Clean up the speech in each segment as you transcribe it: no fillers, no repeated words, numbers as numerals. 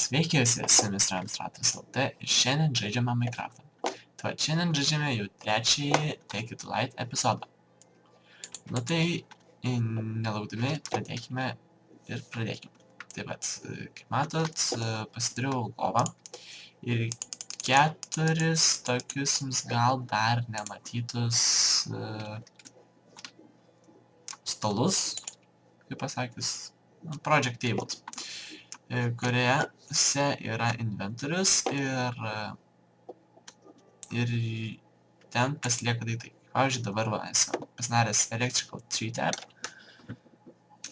Sveiki visi, su jumis yra Administratorius LT ir šiandien žaidžiame Minecraftą. Tai šiandien žaidžiame jau trečiąjį Take It to Light epizodą. Nu tai, nelaukdami, pradėkime ir pradėkime. Taip pat, kaip matot, pasidariau lovą ir 4 tokius jums gal dar nematytus stalus, kaip pasakius, project tables, kuriuose yra inventorius ir ten pasilieka daiktai. Pavyzdžiui, dabar esu pasidaręs Electrical Tree Tab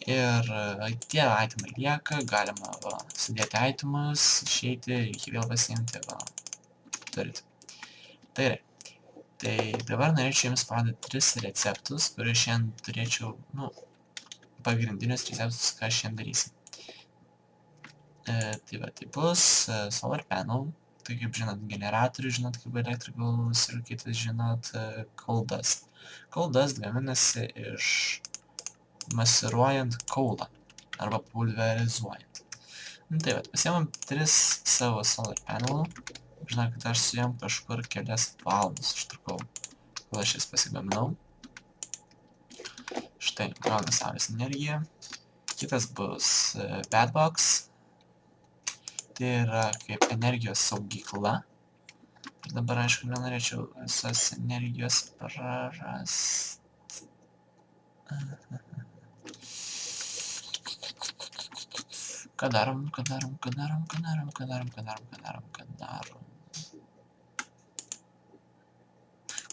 ir tie itemai lieka, galima sudėti itemus, išeiti, reikia vėl pasiimti, turite. Tai yra. Tai dabar norėčiau jums parodyti 3 receptus, kuriuos šiandien turėčiau, pagrindinius receptus, ką šiandien darysim. Tai va, tai bus solar panel, tai kaip žinot generatorių, žinot kaip electrical circuitas, žinot coal dust. Coal dust gaminasi iš masiruojant kaulą arba pulverizuojant. Tai va, pasiemam 3 savo solar panelų. Žinau, kad aš su jom kažkur kelias valandas užtrukau, kol aš jas pasigaminau. Štai, gauna saulės energiją. Kitas bus Bedbox. Tai yra kaip energijos saugykla. Ir dabar, aišku, nenorėčiau visas energijos prarast. Ką darom?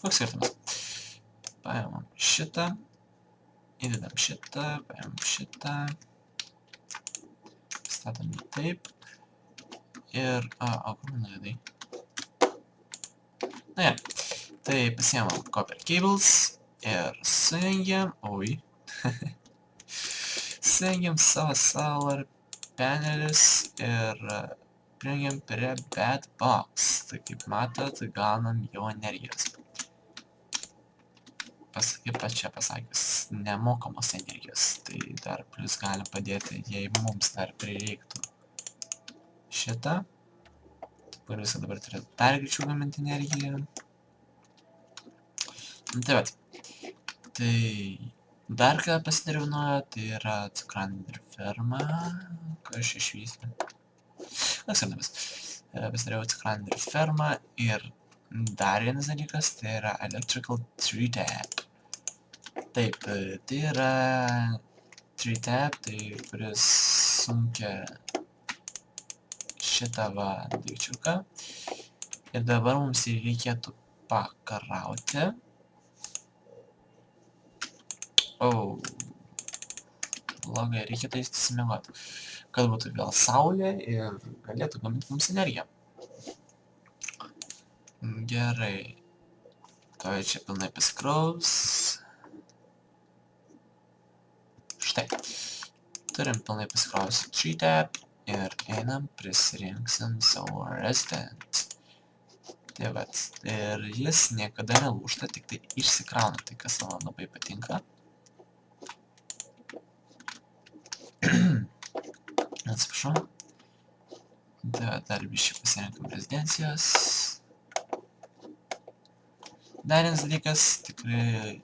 Koks skirtumas? Paimam šitą, įdedam šitą, paimam šitą, statom taip. Ir, kur nuėdai? Na ja, tai pasiemam copper cables ir sujungiam, sujungiam savo solar panelis ir prijungiam prie Bedbox. Tai kaip matot, gaunam jau energijos. Kaip pačia pasakius, nemokamos energijos. Tai dar plus gali padėti, jei mums dar prireiktų šitą. Dabar visą dabar turėtų dar greičiau gaminti energiją. Tai vat. Tai dar ką pasidariau naujo, tai yra cukrainė ferma. Ką aš išvysiu? Pasidariau cukrainė ferma ir dar vienas dalykas, tai yra Electrical Tree Tab. Taip, tai yra Tree Tab, tai kuris sunkia šitą va daikčiuką. Ir dabar mums jį reikėtų pakrauti. Blogai, reikėtų įsimigoti, kad būtų vėl saulė ir galėtų gaminti mums energiją. Gerai. Tuoj čia pilnai pasikraus. Štai. Turim pilnai pasikrausti Tree Tab ir einam prisirinksim savo resident. Tai vat. Ir jis niekada nelūžta, tik tai išsikrauna, tai kas man labai patinka. Atsiprašau. Dar biškai pasirinkam rezidencijos. Dar vienas dalykas, tikrai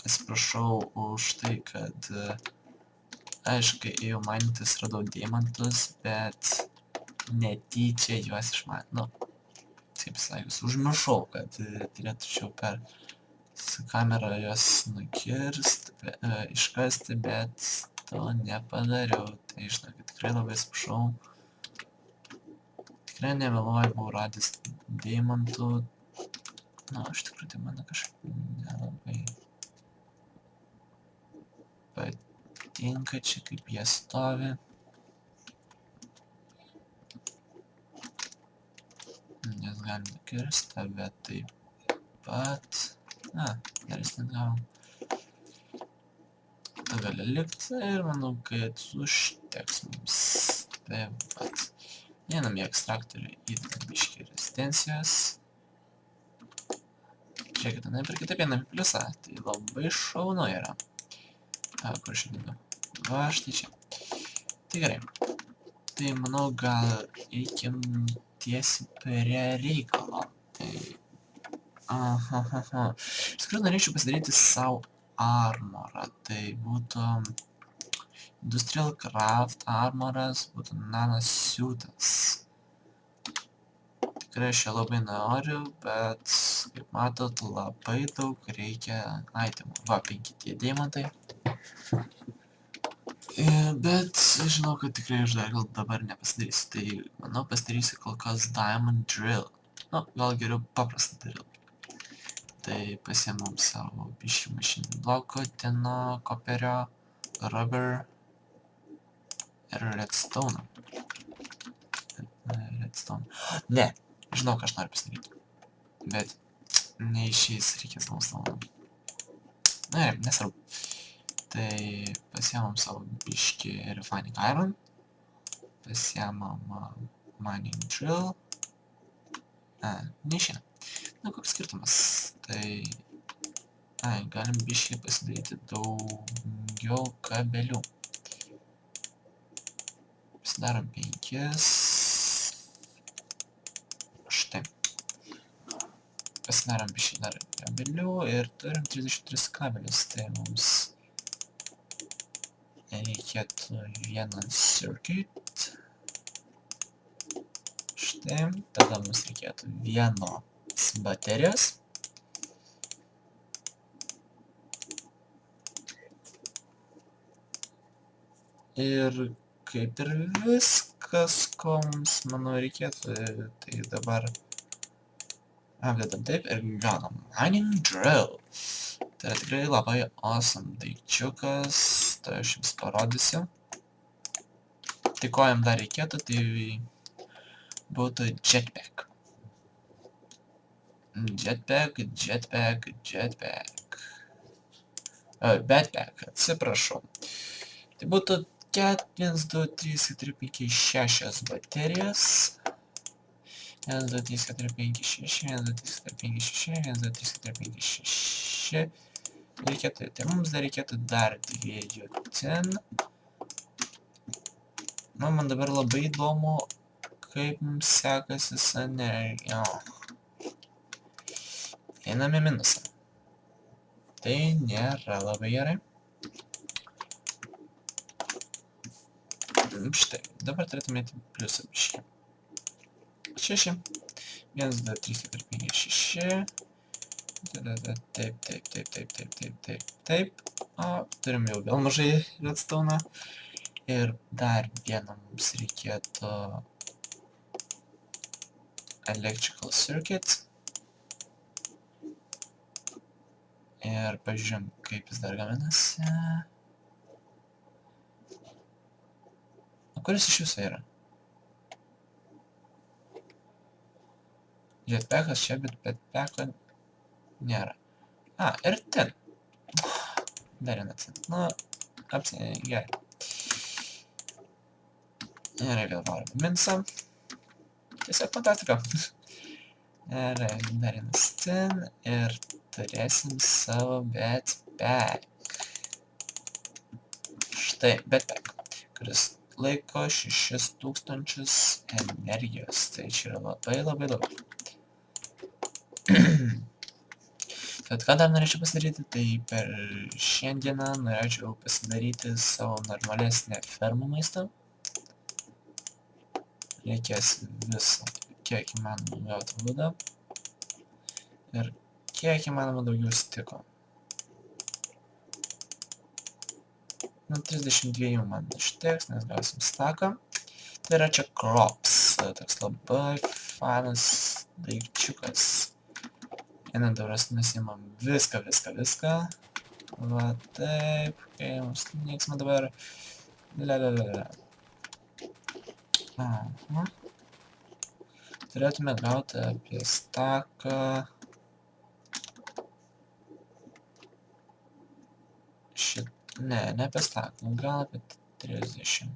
atsiprašau už tai, kad aš kai ėjau mainytis radau deimantus, bet netyčia juos išmanau. Kaip sakius, užmiršau, kad turėčiau per kamerą juos nukirsti, iškasti, bet to nepadariau. Tai žinokit, tikrai labai atsiprašau. Tikrai nemeluoju, buvau radęs deimantų. Iš tikrųjų, tai man kažkaip nelabai patinka čia, kaip jie stovi. Nes galim nukirsti, bet taip pat... dar jis net gavom. Tai gali likti ir manau, kad užteks mums. Taip pat. Einam į ekstraktorių, įdedam biškį rezidencijos. Žiūrėkit, ir kitaip einam į pliusą, tai labai šaunu yra. Kur aš įdedu? Va, štai čia. Tai gerai. Tai manau, gal eikim tiesiai prie reikalo. Tai... Aha. Iš tikrųjų norėčiau pasidaryti savo armorą. Tai būtų Industrial Craft armoras, būtų nanosiūtas. Tikrai aš jo labai noriu, bet, kaip matot, labai daug reikia itemų. Va, 5 tie deimantai. Bet žinau, kad tikrai aš dar gal dabar nepasidarysiu. Tai, manau, pasidarysiu kol kas Diamond Drill. Nu, gal geriau paprastą drill. Tai pasiemam savo biškį mašinį bloko, tino, koperio, rubber ir redstone. Ne, žinau, ką aš noriu pasidaryti. Bet neišeis, reikės mums naujo. Na, nesvarbu. Tai pasiemam savo biškį refining iron. Pasiemam mining drill. Neišeina. Na, koks skirtumas. Tai... galim biškį pasidaryti daugiau kabelių. Pasidarom 5. Štai. Pasidarom biškį dar kabelių ir turim 33 kabelius. Tai mums reikėtų vieną circuit. Štai. Tada mums reikėtų vienos baterijos. Ir kaip ir viskas, ko mums, manau, reikėtų, tai dabar apdedam taip ir gaunam mining drill. Tai yra tikrai labai awesome daikčiukas, tai aš jums parodysiu. Tai ko jam dar reikėtų, tai būtų jetpack. Backpack, atsiprašau. Tai būtų 1, 2, 3, 4, 5, 6 baterijos. 1, 2, 3, 4, 5, 6, 1, 2, 3, 4, 5, 6, 1, 2, 3, 4, 5, 6. Reikėtų, tai mums dar reikėtų dar 2 tin. Nu, man dabar labai įdomu, kaip mums sekasi su energija. Einame minusą. Tai nėra labai gerai. Štai, dabar turėtumėte pliusą biškį. 6. 1, 2, 3, 4, 5, 6. Taip. O, turim jau vėl mažai redstone. Ir dar vieną mums reikėtų electrical circuit. Ir pažiūrėjom, kaip jis dar gaminasi. Kuris iš jūsų yra? Jetpackas čia, bet jetpacko nėra. Ir ten. Dar viena ten. Nu, gerai. Gerai, vėl varom minsą. Tiesiog fantastika. Gerai, dar vienas ten. Ir turėsim savo backpack. Štai, backpack, kuris laiko 6000 energijos. Tai čia yra labai daug. Tad ką dar norėčiau pasidaryti, tai per šiandieną norėčiau pasidaryti savo normalesnę fermų maistą. Reikės visą, kiek įmanoma gauti būdą. Ir kiek įmanoma daugiau stiko. Nu, 32 man užteks, nes gausim staką. Tai yra čia crops, toks labai fanas daikčiukas. Einant dauras nusimam viską. Va taip, kai mums nieks man dabar. Turėtume gauti apie staką. Ne apie staką, gal apie 30.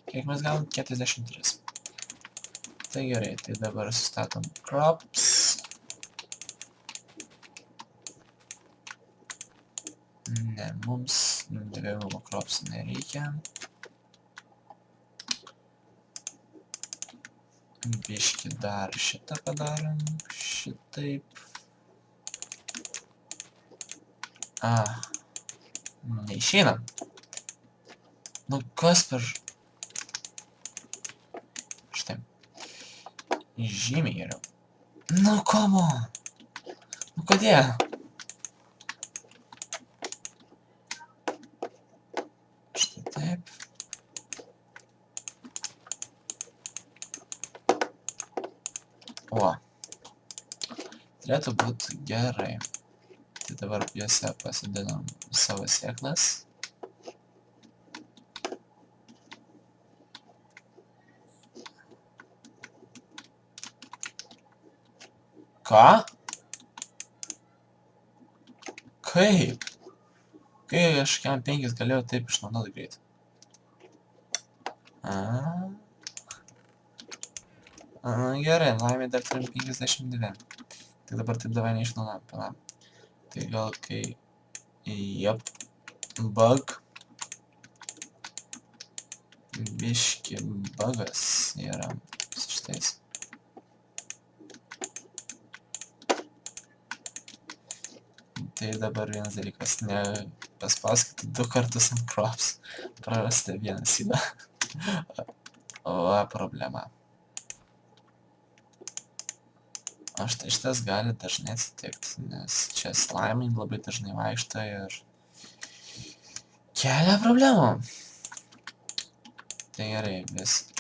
Kiek mes gavom? 43. Tai gerai, tai dabar sustatom crops. Ne, mums dviejumo crops nereikia. Biški dar šitą padarom. Šitaip. Neišeina. Nu kas per... Štai. Žymiai geriau. Nu come on. Nu kodėl? Štai taip. O. Turėtų būti gerai. Tai dabar juose pasidedam savo sėklas. Ką? Kaip? Kai aš kiam 5 galėjau taip išnaudoti greit. Gerai, laimė dar turim 52. Tai dabar taip davai neišnaudojam, palaim. Tai gal kai... Jep. Bug. Biški bugas yra su šitais. Tai dabar vienas dalykas, ne paspaskite 2 kartus ant crops. Prarasti vieną sydą. O, problema. O štai šitas gali dažnai atsitikti, nes čia slaimai labai dažnai vaikšto ir kelia problemų. Tai gerai, vis...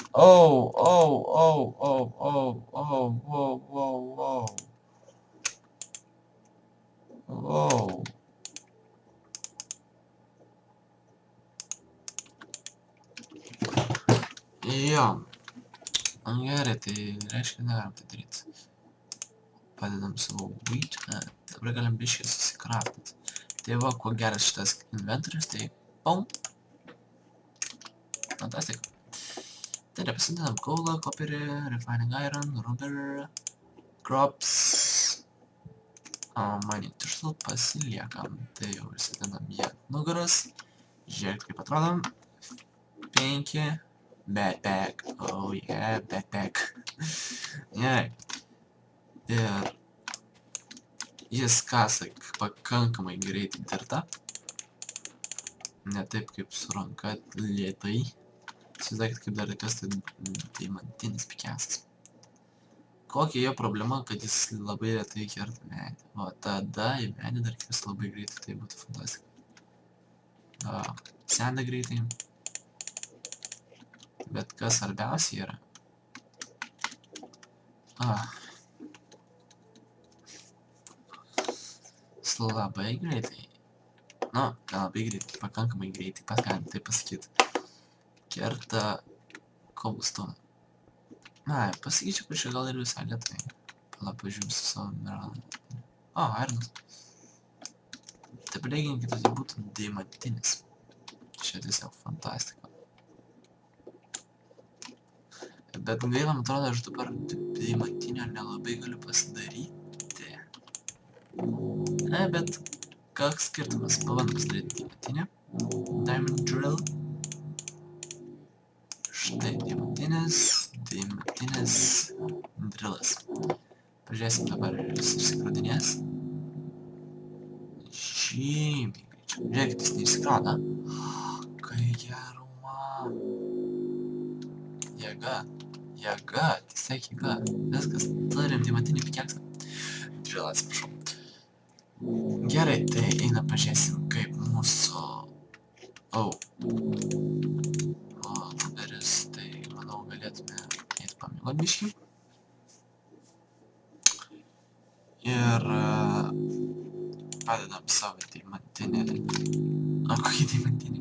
Jo. Gerai, tai reiškia negalim tai daryti. Padedam savo wheat. Dabar galim biškai susikraftinti. Tai va, kuo geras šitas inventorius, tai pum. Fantastika. Tai pasidedam coalą, copperį, refining iron, rubber, crops. Mining tešlų pasiliekam. Tai jau įsidedam jie nugaras. Žiūrėk, kaip atrodom. 5. Backpack. Oh yeah, backpack. Gerai. Ir jis kasa pakankamai greitai dirta. Ne taip kaip su ranka lėtai. Įsivaizduokit, kaip dar kas tai deimantinis pikesas. Kokia jo problema, kad jis labai lėtai kerta medį. O tada į medį dar kirsti labai greitai, tai būtų fantastika. Senda greitai. Bet kas svarbiausia yra. Labai greitai. Nu, labai greitai, pakankamai greitai, pat galim taip pasakyti. Kerta cobblestone'ą. Pasakyčiau, kad čia gal ir visai lėtai. Pala, pažiūrėjau su savo mineralą. Ironas. Taip lyginkit, kad tai būtų deimantinis. Čia tiesiog fantastika. Bet gaila, man atrodo, aš dabar deimantinio nelabai galiu pasidaryti. Bet koks skirtumas, pabandom pasidaryti deimantinę. Diamond drill. Štai deimantinis drillas. Pažiūrėsim dabar, ar jis išsikradinės. Žymiai greičiau. Žiūrėkit, jis neišsikrauda. Kai geruma. Jėga, tiesiog jėga. Viskas, turim deimantinį pikeksą. Drillą, atsiprašau. Gerai, tai eina pažiūrėsim, kaip mūsų... Ruberis, tai manau galėtume eiti pamiegot biškį. Ir padedam savo deimantinį... Kokį deimantinį?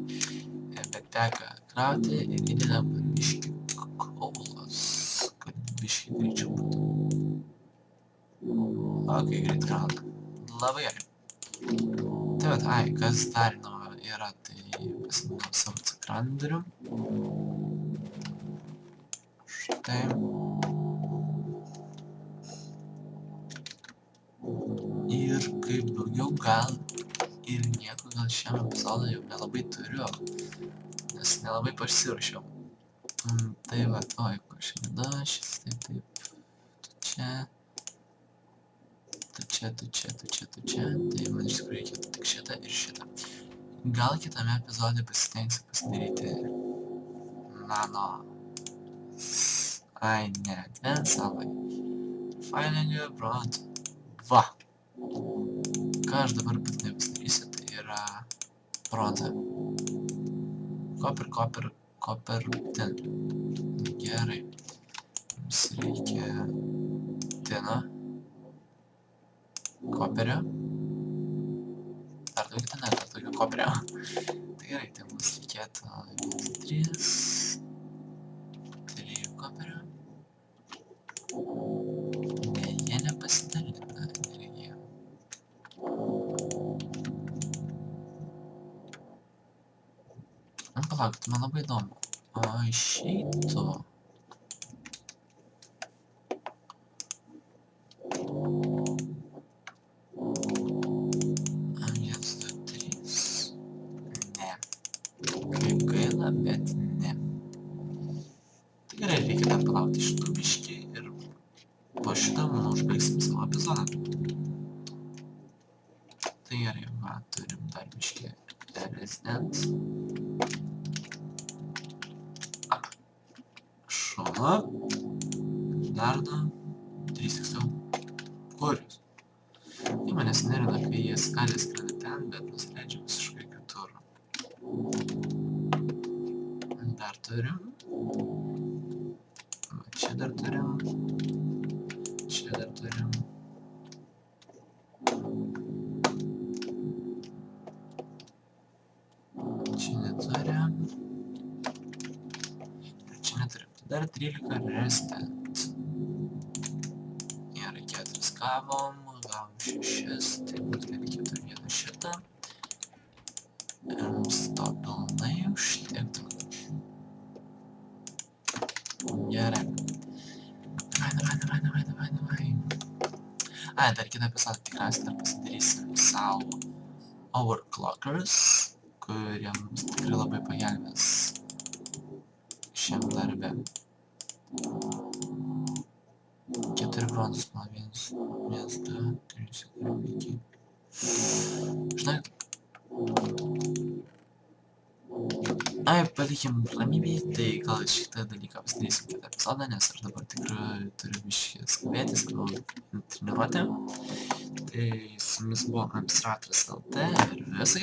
Backpacką krauti ir įdedam biškį kolos, kad biškį greičiau būtų. Greit krauna. Labai gerai. Tai vat, kas dar yra, tai pasidedam savo cukrandarių. Štai. Ir kaip daugiau gal ir nieko gal šiam epizodą jau nelabai turiu, nes nelabai pasiruošiau. Tai va, oi, kur šiandien šis, taip, tu čia, tai man iš tikrųjų reikėtų tik šitą ir šitą. Gal kitame epizode pasistengsiu pasidaryti nano... Ai, ne, savai. Failingi, brot. Va. Ką aš dabar būtinai pasidarysiu, tai yra bronza. Koper, tin. Gerai. Mums reikia tino. Koperio. Dar daugiau tino, dar daugiau koperio. Tai gerai, tai mums reikėtų 3 koperio. Ne, jie nepasidalina energiją. Palaukit, man labai įdomu. O išeitų... 1, 2, 3... Ne. Kaip gaila, bet ne. Tai gerai, reikia dar palaukti šitų biškį ir po šitą, manau, užbaigsim savo epizodą. Tai gerai, va, turim dar biškį resident. Ap. Šola. Dar 2. 3 tiksliau. Kur jūs? Į manęs nerina, kai jie skalė skrenda ten, bet nusileidžia visiškai kitur. Dar turim. Čia dar turim. Čia dar turim. Čia neturim. Ir čia neturim. Dar 13 resident. Gerai, 4 gavom 6, tai būtinai reikėtų vieną šitą. Ir mums to pilnai užtektų. Gerai. Davai. Ai, dar kitą epizodą tikriausiai dar pasidarysim savo overclockers, kurie mums tikrai labai pagelbės šiam darbe. 4 bronzos, man 1, 2, 3, 4, 5. Žinai, ai, palikim ramybėj, tai gal šitą dalyką pasidarysim kitą epizodą, nes aš dabar tikrai turiu biškį skubėti, treniruotę. Tai su jumis buvo Amstratras LT ir visą